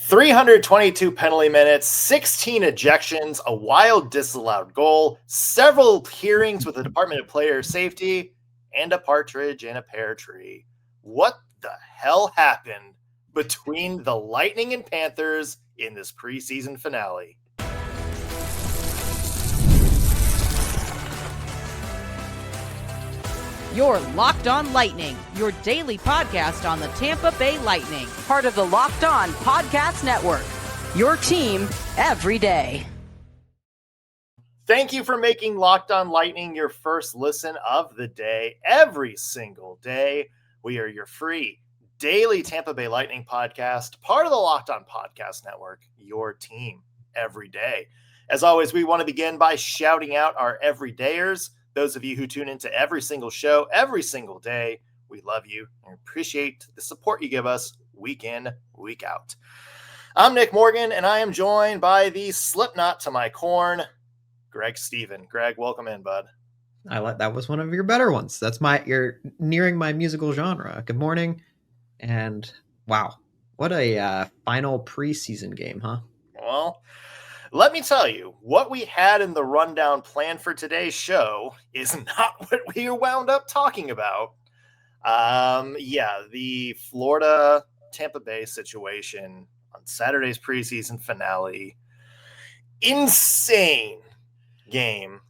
322 penalty minutes, 16 ejections, a wild disallowed goal, several hearings with the Department of Player Safety, and a partridge in a pear tree. What the hell happened between the Lightning and Panthers in this preseason finale? You're Locked On Lightning, your daily podcast on the Tampa Bay Lightning, part of the Locked On Podcast Network, your team every day. Thank you for making Locked On Lightning your first listen of the day. Every single day, we are your free daily Tampa Bay Lightning podcast, part of the Locked On Podcast Network, your team every day. As always, we want to begin by shouting out our everydayers. Those of you who tune into every single show, every single day, we love you and appreciate the support you give us week in, week out. I'm Nick Morgan, and I am joined by the Slipknot to my corn, Greg Steven. Greg, welcome in, bud. That was one of your better ones. You're nearing my musical genre. Good morning, and wow, what a final preseason game, huh? Well, let me tell you, what we had in the rundown plan for today's show is not what we wound up talking about. The Florida Tampa Bay situation on Saturday's preseason finale. Insane game.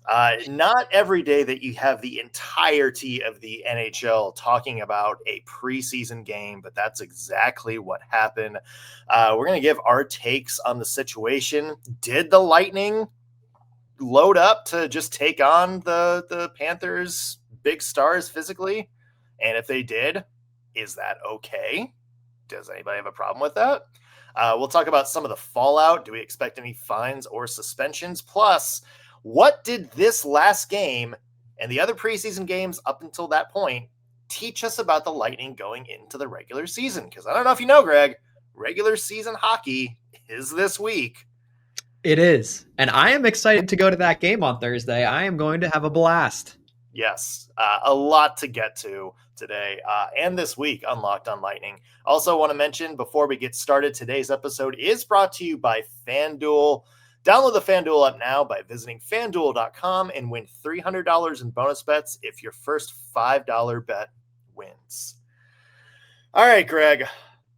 Not every day that you have the entirety of the NHL talking about a preseason game, but that's exactly what happened. We're going to give our takes on the situation. Did the Lightning load up to just take on the Panthers' big stars physically? And if they did, is that okay? Does anybody have a problem with that? We'll talk about some of the fallout. Do we expect any fines or suspensions? Plus, what did this last game and the other preseason games up until that point teach us about the Lightning going into the regular season? Because I don't know if you know, Greg, regular season hockey is this week. It is. And I am excited to go to that game on Thursday. I am going to have a blast. Yes, a lot to get to today and this week on Locked On Lightning. Also want to mention before we get started, today's episode is brought to you by FanDuel. Download the FanDuel app now by visiting FanDuel.com and win $300 in bonus bets if your first $5 bet wins. All right, Greg,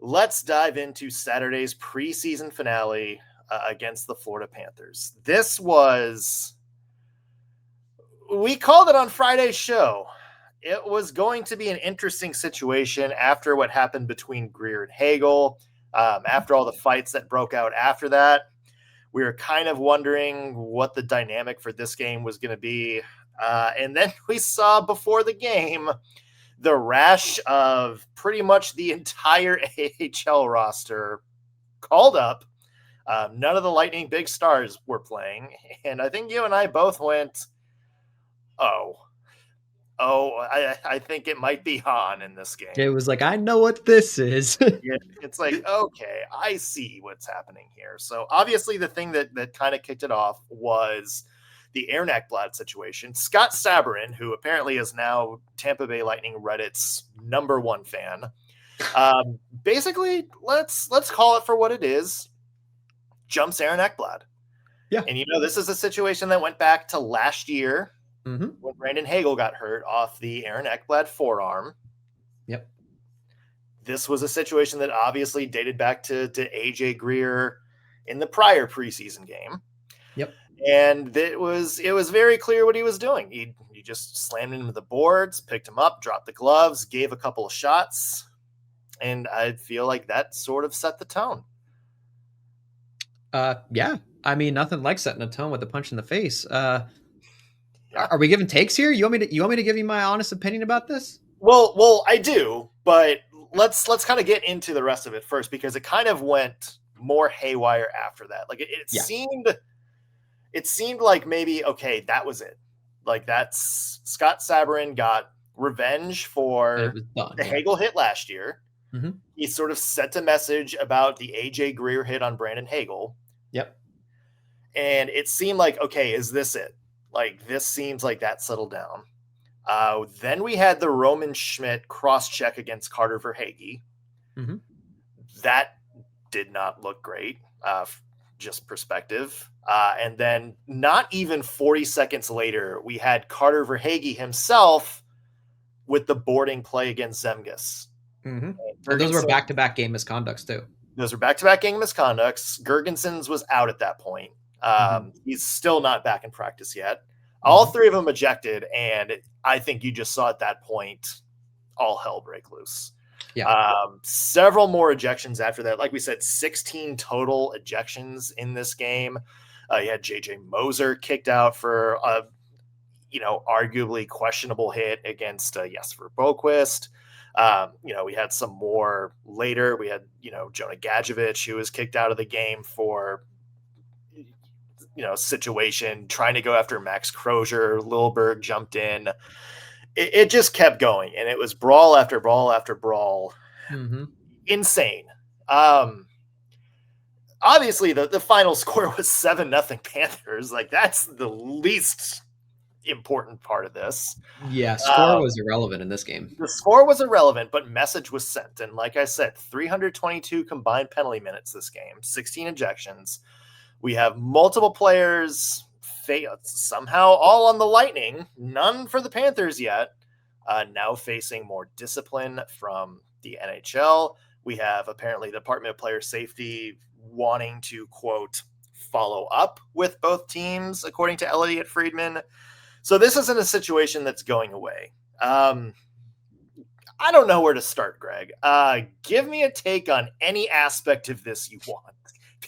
let's dive into Saturday's preseason finale against the Florida Panthers. We called it on Friday's show. It was going to be an interesting situation after what happened between Greer and Hagel, after all the fights that broke out after that. We were kind of wondering what the dynamic for this game was going to be. And then we saw before the game the rash of pretty much the entire AHL roster called up. None of the Lightning big stars were playing. And I think you and I both went, I think it might be on in this game. It was like, I know what this is. Yeah, it's like, okay, I see what's happening here. So obviously the thing that kind of kicked it off was the Aaron Eckblad situation. Scott Sabrin, who apparently is now Tampa Bay Lightning Reddit's #1 fan. Basically, let's call it for what it is. Jumps Aaron Eckblad. Yeah. And this is a situation that went back to last year. Mm-hmm. When Brandon Hagel got hurt off the Aaron Eckblad forearm. Yep. This was a situation that obviously dated back to AJ Greer in the prior preseason game. Yep. And it was very clear what he was doing. He just slammed into the boards, picked him up, dropped the gloves, gave a couple of shots. And I feel like that sort of set the tone. Yeah. I mean, nothing like setting a tone with a punch in the face. Are we giving takes here? You want me to give you my honest opinion about this? Well, I do, but let's kind of get into the rest of it first, because it kind of went more haywire after that. Like it seemed like maybe, okay, that was it. Like that's Scott Sabrin got revenge for the Hagel hit last year. Mm-hmm. He sort of sent a message about the AJ Greer hit on Brandon Hagel. Yep. And it seemed like, okay, is this it? Like, this seems like that settled down. Then we had the Roman Schmidt cross-check against Carter Verhaeghe. Mm-hmm. That did not look great, just perspective. And then not even 40 seconds later, we had Carter Verhaeghe himself with the boarding play against Zemgus. Mm-hmm. And those were back-to-back game misconducts too. Those were back-to-back game misconducts. Gergensons was out at that point. He's still not back in practice yet. All three of them ejected, and I think you just saw at that point all hell break loose. Yeah. Several more ejections after that. Like we said, 16 total ejections in this game. You had JJ Moser kicked out for a, arguably questionable hit against Jesper Boquist. We had some more later. We had, Jonah Gadjevich, who was kicked out of the game for, situation, trying to go after Max Crozier. Lilberg jumped in. It just kept going, and it was brawl after brawl after brawl. Insane. Obviously, the final score was 7-0 Panthers. Like, that's the least important part of this. Yeah, score was irrelevant in this game. The score was irrelevant, but message was sent. And like I said, 322 combined penalty minutes this game, 16 ejections. We have multiple players somehow all on the Lightning, none for the Panthers yet, now facing more discipline from the NHL. We have apparently the Department of Player Safety wanting to, quote, follow up with both teams, according to Elliot Friedman. So this isn't a situation that's going away. I don't know where to start, Greg. Give me a take on any aspect of this you want,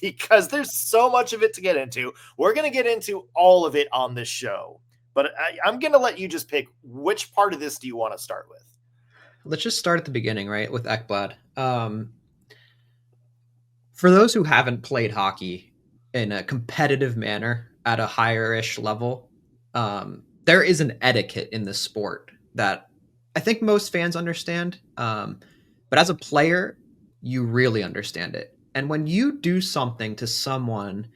because there's so much of it to get into. We're going to get into all of it on this show, but I'm going to let you just pick which part of this do you want to start with. Let's just start at the beginning, right, with Eckblad. For those who haven't played hockey in a competitive manner at a higher-ish level, there is an etiquette in the sport that I think most fans understand. But as a player, you really understand it. And when you do something to someone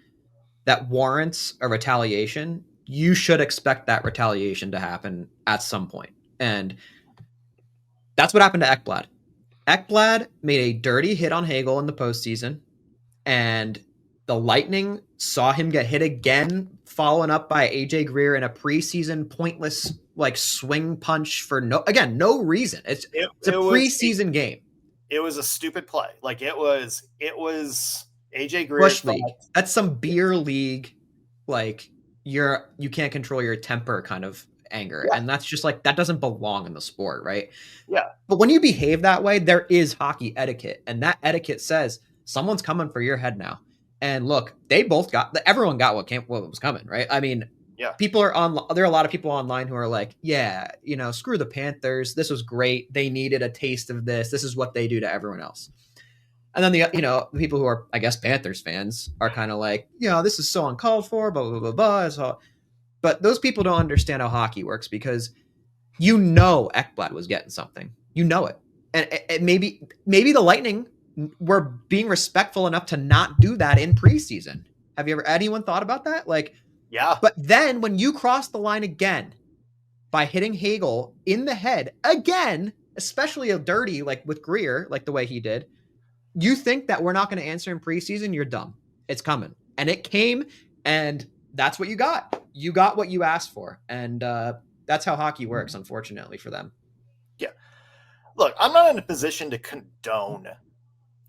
that warrants a retaliation, you should expect that retaliation to happen at some point. And that's what happened to Eckblad. Eckblad made a dirty hit on Hagel in the postseason, and the Lightning saw him get hit again, following up by AJ Greer in a preseason pointless swing punch for no reason. It's a preseason game. It was a stupid play. It was AJ Greer. Bush League. That's some beer league. You can't control your temper kind of anger. Yeah. And that's just that doesn't belong in the sport. Right. Yeah. But when you behave that way, there is hockey etiquette. And that etiquette says someone's coming for your head now. And look, everyone got what was coming. Right. I mean, yeah, there are a lot of people online who are like, yeah, screw the Panthers. This was great. They needed a taste of this. This is what they do to everyone else. And then the people who are, I guess, Panthers fans are kind of like, this is so uncalled for, blah, blah, blah, blah. So, but those people don't understand how hockey works, because Eckblad was getting something. It. And maybe the Lightning were being respectful enough to not do that in preseason. Have anyone thought about that? Yeah. But then when you cross the line again by hitting Hagel in the head again, especially a dirty, with Greer, the way he did, you think that we're not going to answer in preseason, you're dumb. It's coming. And it came, and that's what you got. You got what you asked for. And that's how hockey works, unfortunately, for them. Yeah. Look, I'm not in a position to condone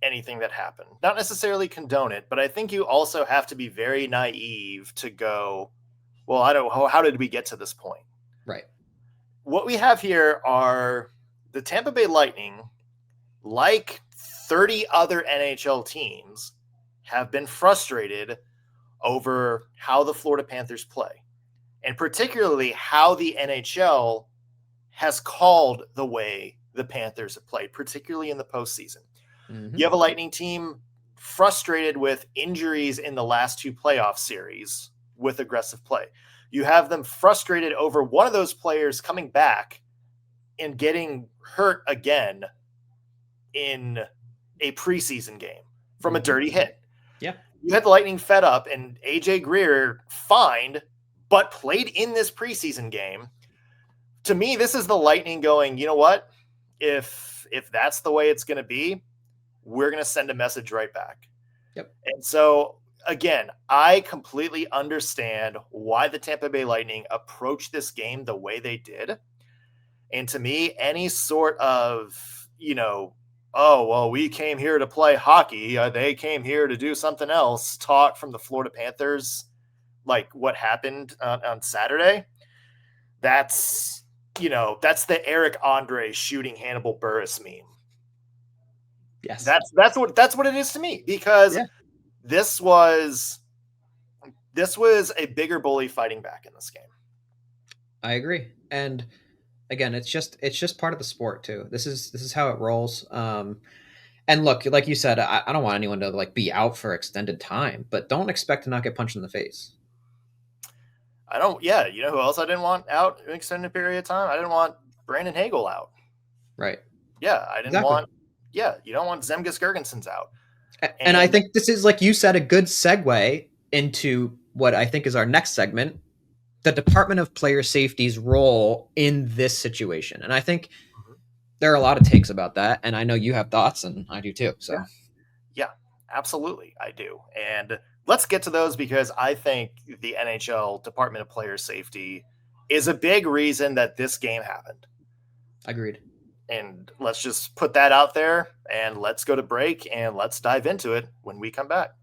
anything that happened. Not necessarily condone it, but I think you also have to be very naive to go, well, how did we get to this point? Right. What we have here are the Tampa Bay Lightning, like 30 other NHL teams, have been frustrated over how the Florida Panthers play, and particularly how the NHL has called the way the Panthers have played, particularly in the postseason. Mm-hmm. You have a Lightning team frustrated with injuries in the last two playoff series with aggressive play. You have them frustrated over one of those players coming back and getting hurt again in a preseason game from a dirty hit. Yeah. You had the Lightning fed up, and AJ Greer fined, but played in this preseason game. To me, this is the Lightning going, you know what? If that's the way it's going to be, we're going to send a message right back. Yep. And so, again, I completely understand why the Tampa Bay Lightning approached this game the way they did. And to me, any sort of, oh, well, we came here to play hockey, they came here to do something else, talk from the Florida Panthers, like what happened on Saturday, that's the Eric Andre shooting Hannibal Buress meme. Yes. That's what it is to me, because this was a bigger bully fighting back in this game. I agree. And again, it's just part of the sport too. This is how it rolls. And look, like you said, I don't want anyone to like be out for extended time, but don't expect to not get punched in the face. I don't. Yeah, you know who else I didn't want out an extended period of time? I didn't want Brandon Hagel out. Right. Yeah, I didn't want. Yeah, you don't want Zemgus Girgensons out. And I think this is, like you said, a good segue into what I think is our next segment, the Department of Player Safety's role in this situation. And I think there are a lot of takes about that, and I know you have thoughts, and I do too. So, yeah, absolutely, I do. And let's get to those, because I think the NHL Department of Player Safety is a big reason that this game happened. Agreed. And let's just put that out there, and let's go to break, and let's dive into it when we come back.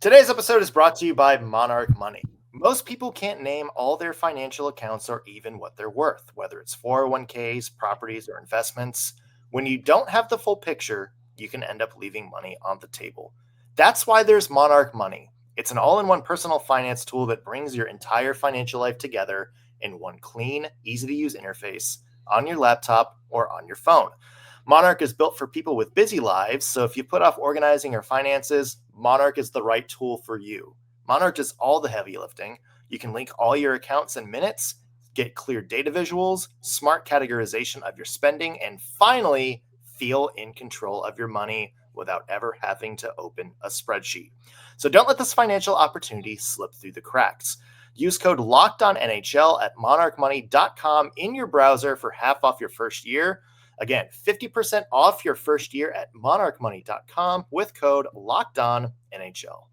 Today's episode is brought to you by Monarch Money. Most people can't name all their financial accounts or even what they're worth, whether it's 401ks, properties, or investments. When you don't have the full picture, you can end up leaving money on the table. That's why there's Monarch Money. It's an all-in-one personal finance tool that brings your entire financial life together in one clean, easy-to-use interface on your laptop or on your phone. Monarch is built for people with busy lives, so if you put off organizing your finances, Monarch is the right tool for you. Monarch does all the heavy lifting. You can link all your accounts in minutes, get clear data visuals, smart categorization of your spending, and finally, feel in control of your money without ever having to open a spreadsheet. So don't let this financial opportunity slip through the cracks. Use code LOCKEDONNHL at monarchmoney.com in your browser for half off your first year. Again, 50% off your first year at monarchmoney.com with code LOCKEDONNHL.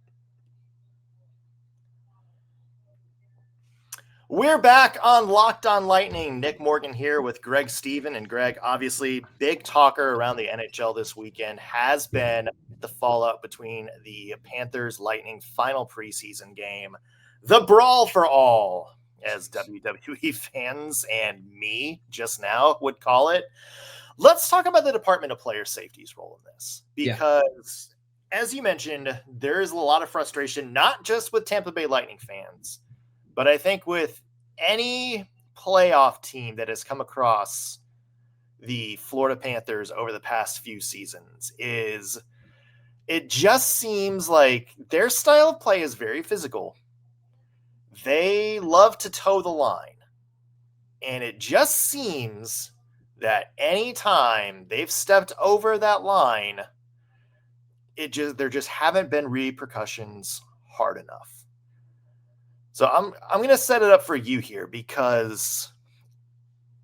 We're back on Locked On Lightning. Nick Morgan here with Greg Steven. And Greg, obviously, big talker around the NHL this weekend has been the fallout between the Panthers Lightning final preseason game. The Brawl for All, as WWE fans and me just now would call it. Let's talk about the Department of Player Safety's role in this, because as you mentioned, there's a lot of frustration, not just with Tampa Bay Lightning fans, but I think with any playoff team that has come across the Florida Panthers over the past few seasons. It just seems like their style of play is very physical. They love to toe the line. And it just seems that anytime they've stepped over that line, there just haven't been repercussions hard enough. So I'm going to set it up for you here, because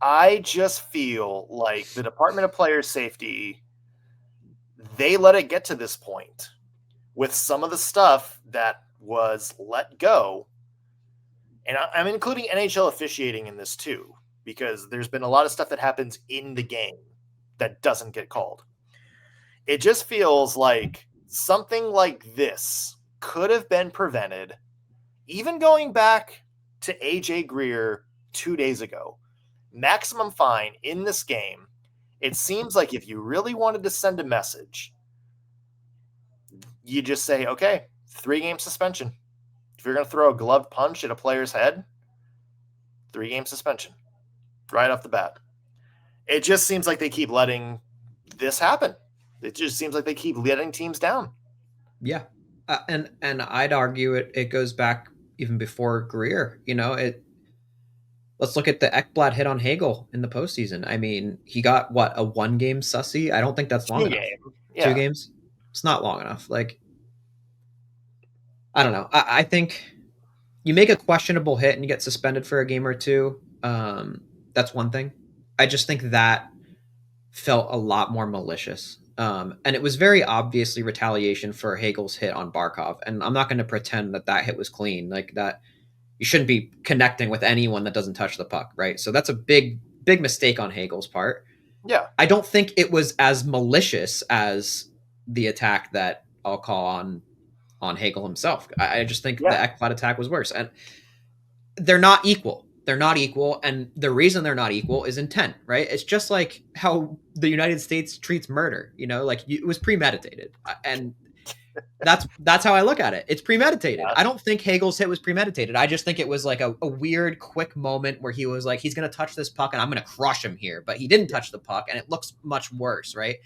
I just feel like the Department of Player Safety, they let it get to this point with some of the stuff that was let go. And I'm including NHL officiating in this too, because there's been a lot of stuff that happens in the game that doesn't get called. It just feels like something like this could have been prevented, even going back to AJ Greer 2 days ago. Maximum fine in this game. It seems like if you really wanted to send a message, you just say, okay, 3-game suspension. If you're going to throw a gloved punch at a player's head, 3-game suspension right off the bat. It just seems like they keep letting this happen. It just seems like they keep letting teams down. Yeah. And I'd argue it goes back even before Greer. Let's look at the Eckblad hit on Hagel in the postseason. I mean, he got a 1-game sussy. I don't think that's long enough. Yeah. 2 games? It's not long enough. Like, I don't know. I think you make a questionable hit and you get suspended for a game or two. That's one thing. I just think that felt a lot more malicious. And it was very obviously retaliation for Hagel's hit on Barkov. And I'm not going to pretend that that hit was clean, like that. You shouldn't be connecting with anyone that doesn't touch the puck, right? So that's a big mistake on Hagel's part. Yeah. I don't think it was as malicious as the attack that I'll call on Hagel himself. I just think the Eckblad attack was worse. And they're not equal. They're not equal. And the reason they're not equal is intent, right? It's just like how the United States treats murder, like it was premeditated. And that's how I look at it. It's premeditated. Yeah. I don't think Hagel's hit was premeditated. I just think it was like a weird, quick moment where he was like, he's going to touch this puck and I'm going to crush him here. But he didn't touch the puck and it looks much worse, right?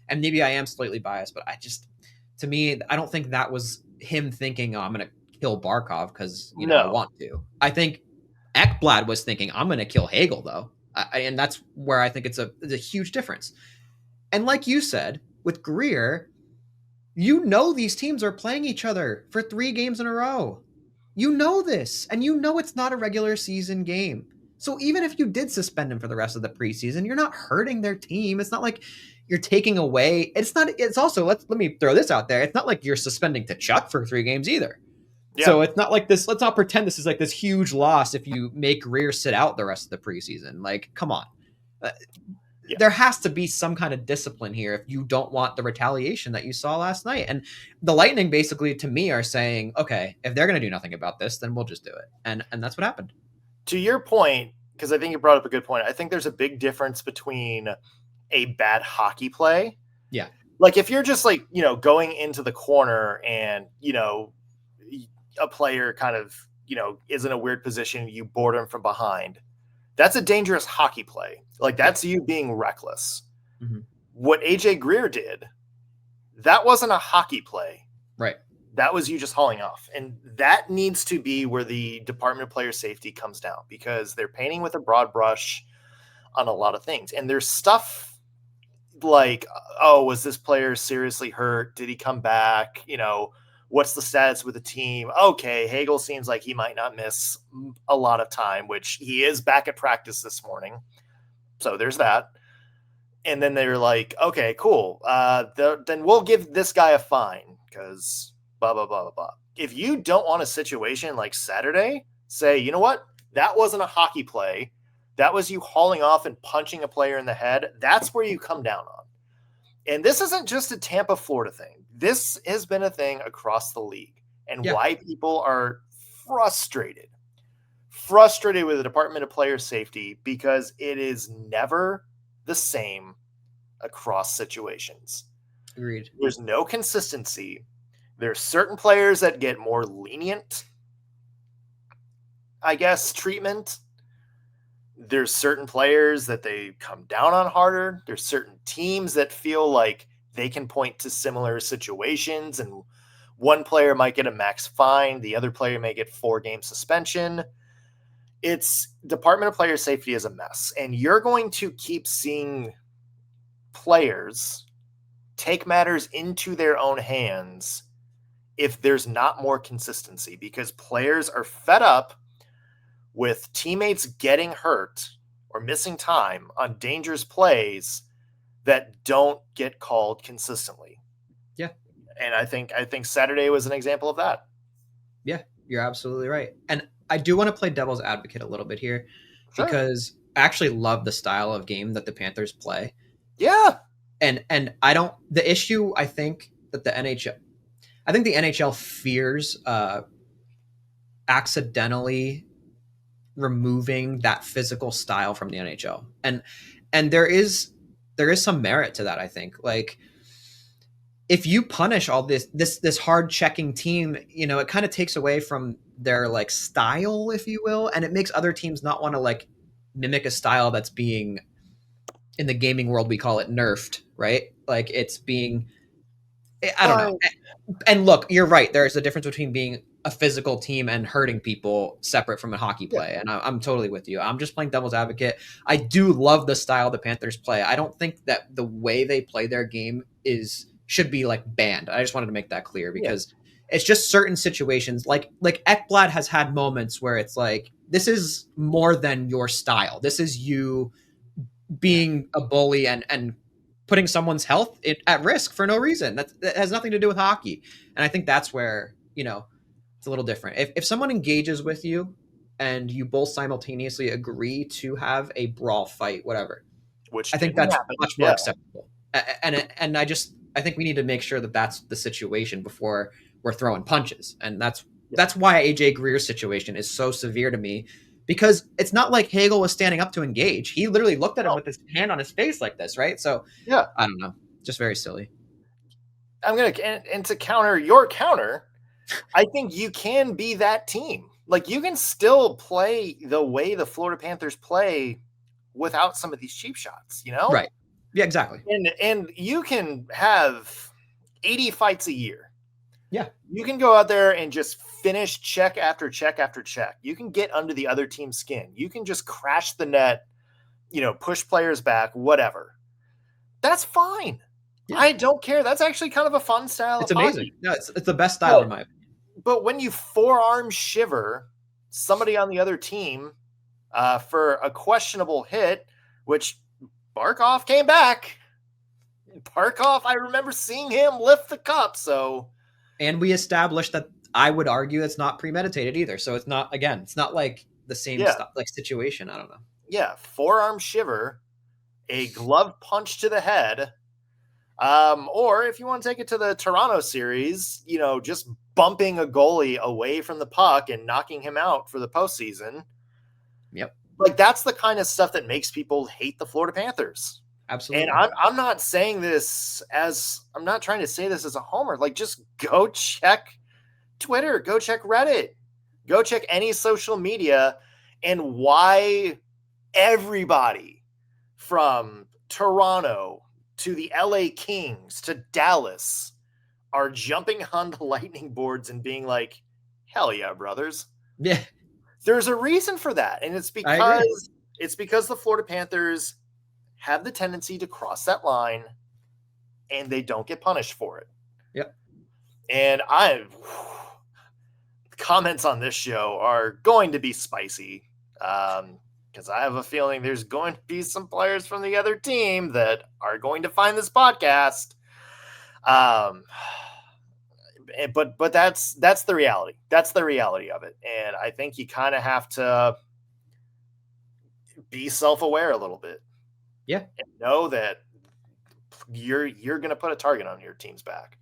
And maybe I am slightly biased, but to me, I don't think that was him thinking, oh, I'm going to kill Barkov because, I want to. I think Eckblad was thinking, I'm going to kill Hagel, though. And that's where I think it's a huge difference. And like you said, with Greer, these teams are playing each other for 3 games in a row. You know this, and it's not a regular season game. So even if you did suspend him for the rest of the preseason, you're not hurting their team. It's not like you're taking away. It's also, let me throw this out there. It's not like you're suspending Tkachuk for 3 games either. Yeah. So it's not like this. Let's not pretend this is like this huge loss if you make Greer sit out the rest of the preseason. Like, come on. There has to be some kind of discipline here if you don't want the retaliation that you saw last night. And the Lightning basically, to me, are saying, okay, if they're going to do nothing about this, then we'll just do it. And that's what happened. To your point, because I think you brought up a good point, I think there's a big difference between a bad hockey play. Yeah. Like if you're just like, going into the corner and, a player kind of, is in a weird position, you board him from behind. That's a dangerous hockey play. Like that's you being reckless. Mm-hmm. What AJ Greer did, that wasn't a hockey play. Right. That was you just hauling off. And that needs to be where the Department of Player Safety comes down because they're painting with a broad brush on a lot of things. And there's stuff like, oh, was this player seriously hurt? Did he come back? What's the status with the team? Okay, Hagel seems like he might not miss a lot of time, which he is back at practice this morning. So there's that. And then they're like, okay, cool. Then we'll give this guy a fine because blah, blah, blah, blah, blah. If you don't want a situation like Saturday, say, you know what? That wasn't a hockey play. That was you hauling off and punching a player in the head. That's where you come down on. And this isn't just a Tampa, Florida thing. This has been a thing across the league and why people are frustrated with the Department of Player Safety because it is never the same across situations. Agreed. There's no consistency. There's certain players that get more lenient, I guess, treatment. There's certain players that they come down on harder. There's certain teams that feel like they can point to similar situations and one player might get a max fine. The other player may get 4-game suspension. It's Department of Player Safety is a mess. And you're going to keep seeing players take matters into their own hands if there's not more consistency because players are fed up with teammates getting hurt or missing time on dangerous plays that don't get called consistently. Yeah. And I think Saturday was an example of that. Yeah, you're absolutely right. And I do want to play devil's advocate a little bit here because I actually love the style of game that the Panthers play. Yeah. And the issue I think that the NHL fears accidentally removing that physical style from the NHL. And there is some merit to that, I think. Like if you punish all this hard checking team, it kind of takes away from their like style, if you will, and it makes other teams not want to like mimic a style that's being, in the gaming world we call it nerfed, right? Like it's being, I don't know. And look, you're right. There's a difference between being a physical team and hurting people separate from a hockey play. And I'm totally with you. I'm just playing devil's advocate. I do love the style the Panthers play. I don't think that the way they play their game should be like banned. I just wanted to make that clear because it's just certain situations like Eckblad has had moments where it's like, this is more than your style. This is you being a bully and putting someone's health at risk for no reason. That has nothing to do with hockey. And I think that's where, it's a little different. If someone engages with you and you both simultaneously agree to have a brawl fight, whatever, which I think didn't that's happen. much more acceptable. And I think we need to make sure that that's the situation before we're throwing punches. And that's why AJ Greer's situation is so severe to me, because it's not like Hagel was standing up to engage. He literally looked at him with his hand on his face like this, right? So I don't know, just very silly. And to counter your counter, I think you can be that team. Like, you can still play the way the Florida Panthers play without some of these cheap shots, Right. Yeah, exactly. And you can have 80 fights a year. Yeah. You can go out there and just finish check after check after check. You can get under the other team's skin. You can just crash the net, push players back, whatever. That's fine. Yeah. I don't care. That's actually kind of a fun style. It's amazing. No, it's the best style in my opinion. But when you forearm shiver somebody on the other team for a questionable hit, which Barkov came back. Barkov, I remember seeing him lift the cup. And we established that I would argue it's not premeditated either. So it's not like the same situation. I don't know. Yeah. Forearm shiver, a glove punch to the head. Or if you want to take it to the Toronto series, just bumping a goalie away from the puck and knocking him out for the postseason. Yep. Like, that's the kind of stuff that makes people hate the Florida Panthers. Absolutely. And I'm not saying this I'm not trying to say this as a homer. Like, just go check Twitter, go check Reddit, go check any social media, and why everybody from Toronto to the LA Kings to Dallas are jumping on the Lightning boards and being like, hell yeah, brothers. Yeah. There's a reason for that. And it's because the Florida Panthers have the tendency to cross that line and they don't get punished for it. Yep. And comments on this show are going to be spicy. Because I have a feeling there's going to be some players from the other team that are going to find this podcast. But that's the reality. That's the reality of it. And I think you kind of have to be self-aware a little bit. Yeah. And know that you're going to put a target on your team's back.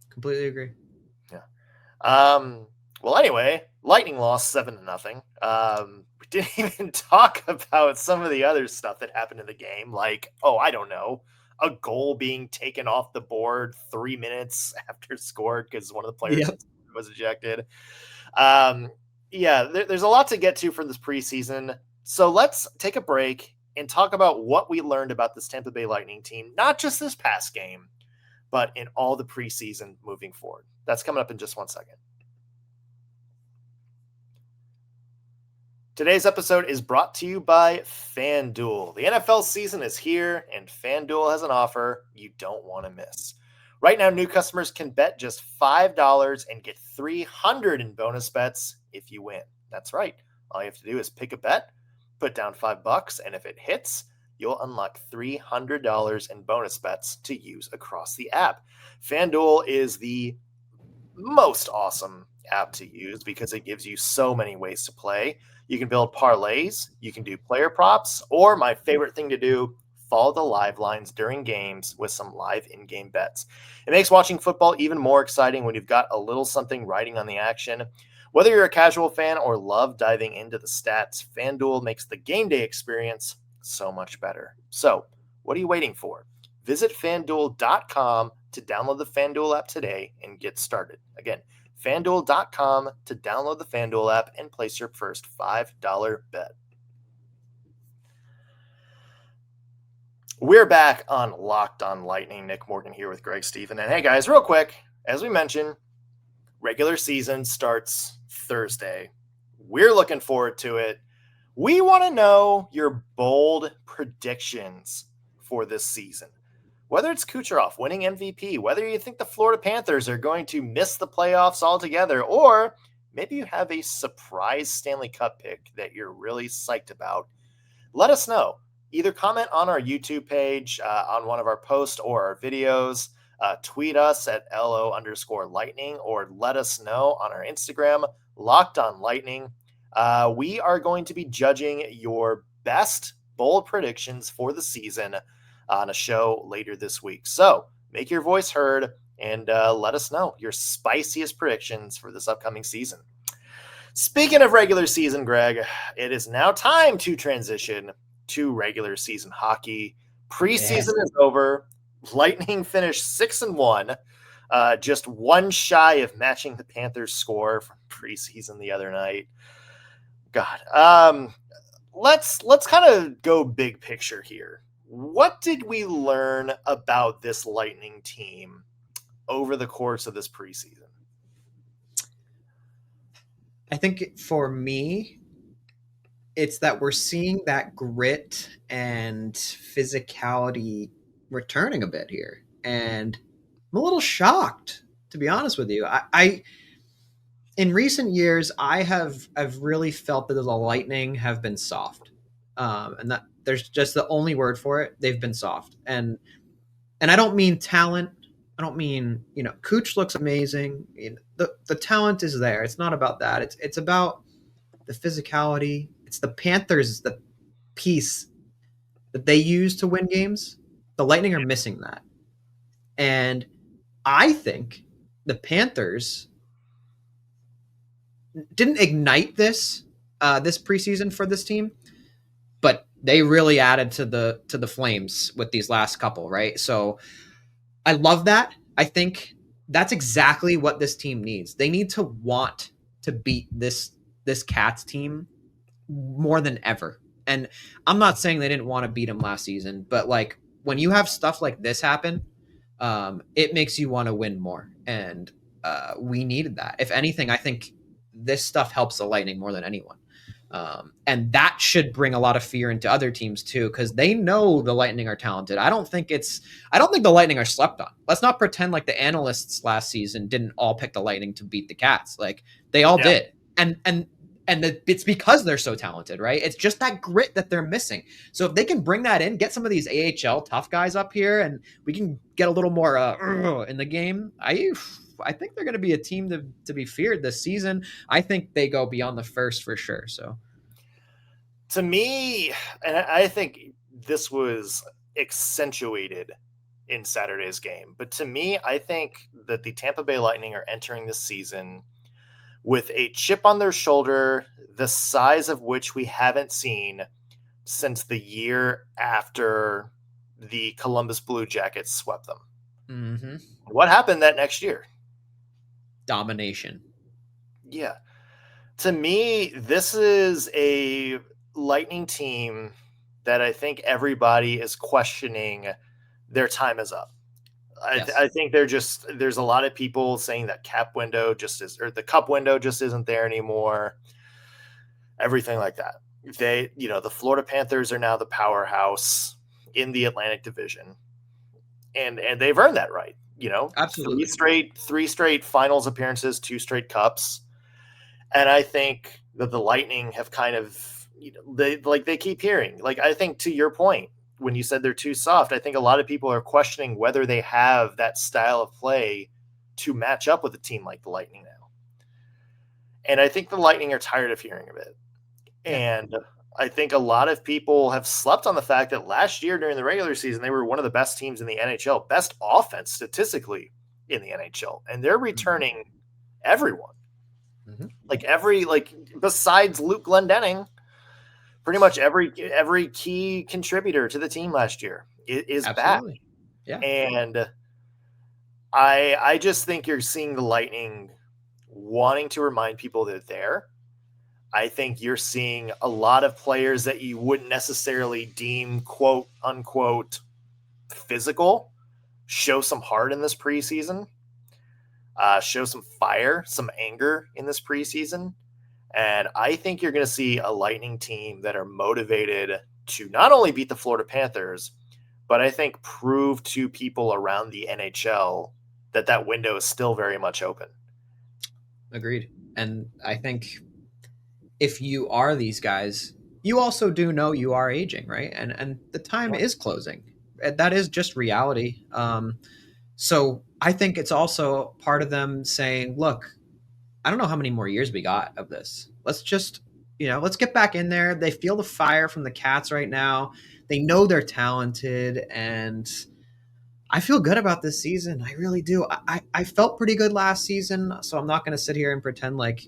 Completely agree. Yeah. Well, anyway, Lightning lost 7-0. We didn't even talk about some of the other stuff that happened in the game. Like, I don't know, a goal being taken off the board 3 minutes after scored because one of the players was ejected. There's a lot to get to from this preseason. So let's take a break and talk about what we learned about this Tampa Bay Lightning team, not just this past game, but in all the preseason moving forward. That's coming up in just 1 second. Today's episode is brought to you by FanDuel. The NFL season is here, and FanDuel has an offer you don't want to miss. Right now, new customers can bet just $5 and get $300 in bonus bets if you win. That's right. All you have to do is pick a bet, put down $5, and if it hits, you'll unlock $300 in bonus bets to use across the app. FanDuel is the most awesome app to use because it gives you so many ways to play. You can build parlays, you can do player props, or my favorite thing to do, follow the live lines during games with some live in-game bets. It makes watching football even more exciting when you've got a little something riding on the action. Whether you're a casual fan or love diving into the stats, FanDuel makes the game day experience so much better. So, what are you waiting for? Visit FanDuel.com to download the FanDuel app today and get started. Again, FanDuel.com to download the FanDuel app and place your first $5 bet. We're back on Locked on Lightning. Nick Morgan here with Greg Stephen. And hey guys, real quick, as we mentioned, regular season starts Thursday. We're looking forward to it. We want to know your bold predictions for this season. Whether it's Kucherov winning MVP, whether you think the Florida Panthers are going to miss the playoffs altogether, or maybe you have a surprise Stanley Cup pick that you're really psyched about, let us know. either comment on our YouTube page on one of our posts or our videos. Tweet us at LO_Lightning or let us know on our Instagram, Locked On Lightning. We are going to be judging your best bold predictions for the season on a show later this week. So make your voice heard and let us know your spiciest predictions for this upcoming season. Speaking of regular season, Greg, it is now time to transition to regular season hockey. Preseason is over. Lightning finished 6-1, just one shy of matching the Panthers' score from preseason the other night. God, let's kind of go big picture here. What did we learn about this Lightning team over the course of this preseason? I think for me, it's that we're seeing that grit and physicality returning a bit here. And I'm a little shocked, to be honest with you. I in recent years, I've really felt that the Lightning have been soft. And that there's just the only word for it. They've been soft. And I don't mean talent. I don't mean, Cooch looks amazing. The talent is there. It's not about that. It's about the physicality. It's the Panthers, the piece that they use to win games. The Lightning are missing that. And I think the Panthers didn't ignite this preseason for this team, but they really added to the flames with these last couple, right? So I love that. I think that's exactly what this team needs. They need to want to beat this Cats team more than ever. And I'm not saying they didn't want to beat them last season, but like when you have stuff like this happen, it makes you want to win more. And we needed that. If anything, I think this stuff helps the Lightning more than anyone. And that should bring a lot of fear into other teams too, because they know the Lightning are talented. I don't think the Lightning are slept on. Let's not pretend like the analysts last season didn't all pick the Lightning to beat the Cats. Like they all did. And it's because they're so talented, right? It's just that grit that they're missing. So if they can bring that in, get some of these AHL tough guys up here, and we can get a little more in the game, I think they're going to be a team to be feared this season. I think they go beyond the first for sure. So, to me, and I think this was accentuated in Saturday's game, but to me, I think that the Tampa Bay Lightning are entering this season with a chip on their shoulder, the size of which we haven't seen since the year after the Columbus Blue Jackets swept them. Mm-hmm. What happened that next year? Domination. Yeah. To me, this is a Lightning team that I think everybody is questioning their time is up. Yes. I think there's a lot of people saying that the cup window just isn't there anymore. Everything like that. The Florida Panthers are now the powerhouse in the Atlantic Division, and they've earned that right. Absolutely. Three straight finals appearances, 2 straight cups, and I think that the Lightning have kind of, they keep hearing. Like I think to your point, when you said they're too soft, I think a lot of people are questioning whether they have that style of play to match up with a team like the Lightning now. And I think the Lightning are tired of hearing of it. Yeah. And I think a lot of people have slept on the fact that last year during the regular season, they were one of the best teams in the NHL, best offense statistically in the NHL. And they're returning everyone. Mm-hmm. Besides Luke Glendening, pretty much every key contributor to the team last year is back. Yeah. And I just think you're seeing the Lightning wanting to remind people that they're there. I think you're seeing a lot of players that you wouldn't necessarily deem quote unquote physical show some heart in this preseason, show some fire, some anger in this preseason. And I think you're going to see a Lightning team that are motivated to not only beat the Florida Panthers, but I think prove to people around the NHL that window is still very much open. Agreed. And I think if you are these guys, you also do know you are aging, right? And the time is closing. That is just reality. So I think it's also part of them saying, look, I don't know how many more years we got of this. Let's just, let's get back in there. They feel the fire from the Cats right now. They know they're talented, and I feel good about this season. I really do. I felt pretty good last season, so I'm not going to sit here and pretend like,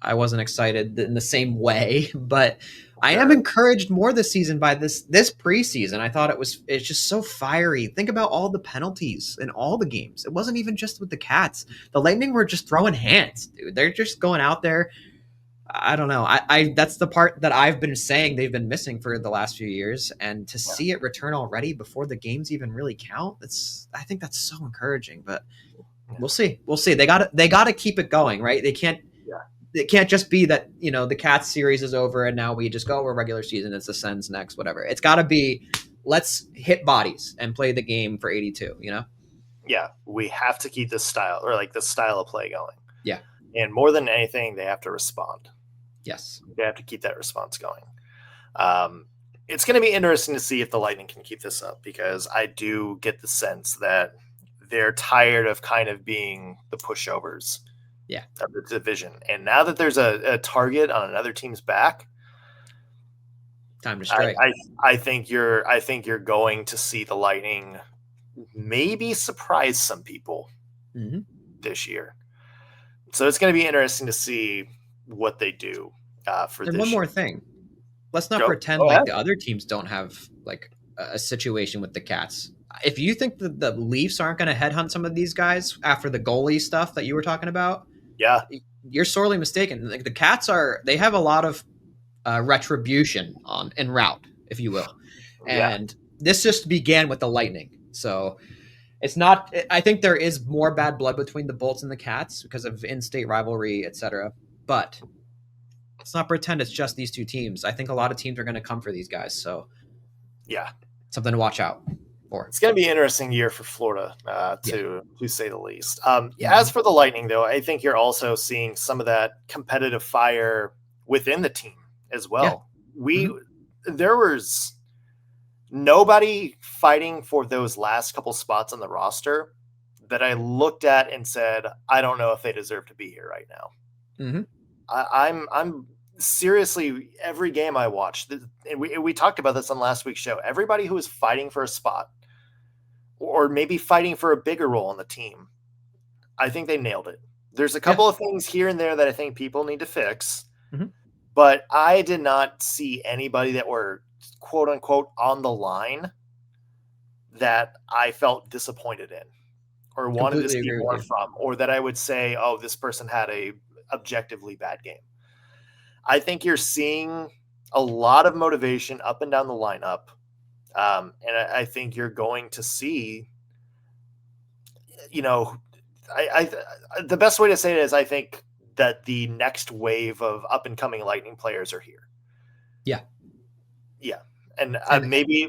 I wasn't excited in the same way, but I am encouraged more this season by this preseason. I thought it's just so fiery. Think about all the penalties in all the games. It wasn't even just with the Cats. The Lightning were just throwing hands, dude. They're just going out there. I don't know. I that's the part that I've been saying they've been missing for the last few years, and to see it return already before the games even really count, I think that's so encouraging. But we'll see. We'll see. They got to keep it going, right? They can't. It can't just be that, the Cats series is over and now we just go, we're regular season, it's the Sens next, whatever. It's got to be, let's hit bodies and play the game for 82, Yeah, we have to keep this style, or like this style of play going. Yeah. And more than anything, they have to respond. Yes. They have to keep that response going. It's going to be interesting to see if the Lightning can keep this up, because I do get the sense that they're tired of kind of being the pushovers. Yeah, of the division. And now that there's a target on another team's back, time to strike. I think you're going to see the Lightning maybe surprise some people this year. So it's going to be interesting to see what they do for this. And one more thing, let's not pretend like the other teams don't have like a situation with the Cats. If you think that the Leafs aren't going to headhunt some of these guys after the goalie stuff that you were talking about, yeah, you're sorely mistaken. Like the Cats they have a lot of retribution en route, if you will. And this just began with the Lightning. So it's not, I think there is more bad blood between the Bolts and the Cats because of in-state rivalry, etc. But let's not pretend it's just these two teams. I think a lot of teams are going to come for these guys. So yeah, something to watch out for. It's going to be an interesting year for Florida, to say the least. As for the Lightning, though, I think you're also seeing some of that competitive fire within the team as well. Yeah. There was nobody fighting for those last couple spots on the roster that I looked at and said, I don't know if they deserve to be here right now. I'm seriously, every game I watched, and we talked about this on last week's show, everybody who was fighting for a spot or maybe fighting for a bigger role on the team, I think they nailed it. There's a couple of things here and there that I think people need to fix, but I did not see anybody that were quote unquote on the line that I felt disappointed in or wanted to see more from, or that I would say, oh, this person had a objectively bad game. I think you're seeing a lot of motivation up and down the lineup. And I think you're going to see, the best way to say it is I think that the next wave of up and coming Lightning players are here. Yeah. Yeah. And maybe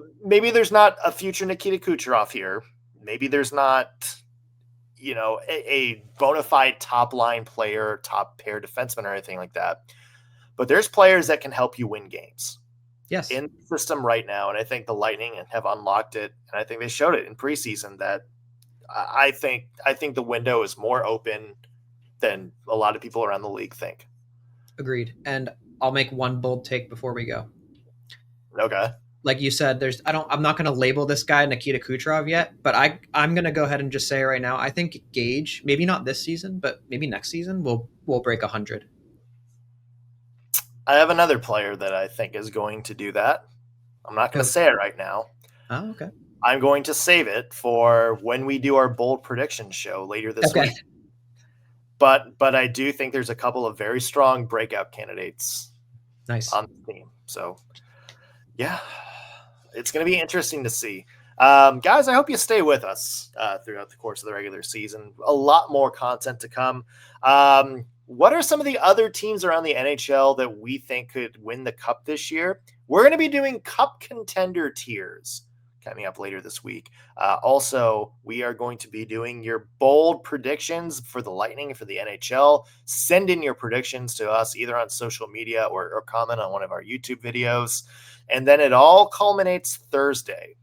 there's not a future Nikita Kucherov here. Maybe there's not, a bona fide top line player, top pair defenseman or anything like that. But there's players that can help you win games. Yes. In the system right now. And I think the Lightning have unlocked it. And I think they showed it in preseason that I think the window is more open than a lot of people around the league think. Agreed. And I'll make one bold take before we go. Okay. Like you said, I'm not going to label this guy Nikita Kucherov yet, but I'm going to go ahead and just say right now, I think Gage, maybe not this season, but maybe next season will break 100. I have another player that I think is going to do that. I'm not going to say it right now. Oh, okay. I'm going to save it for when we do our bold prediction show later this week. But I do think there's a couple of very strong breakout candidates on the team. So, yeah, it's going to be interesting to see. Guys, I hope you stay with us throughout the course of the regular season. A lot more content to come. What are some of the other teams around the NHL that we think could win the cup this year? We're going to be doing cup contender tiers. coming up later this week. Also, we are going to be doing your bold predictions for the Lightning and for the NHL. Send in your predictions to us either on social media or comment on one of our YouTube videos. And then it all culminates Thursday.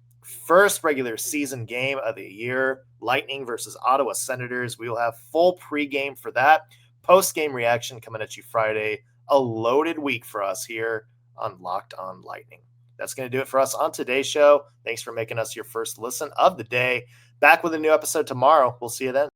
First regular season game of the year, Lightning versus Ottawa Senators. We will have full pregame for that. Post-game reaction coming at you Friday. A loaded week for us here on Locked On Lightning. That's going to do it for us on today's show. Thanks for making us your first listen of the day. Back with a new episode tomorrow. We'll see you then.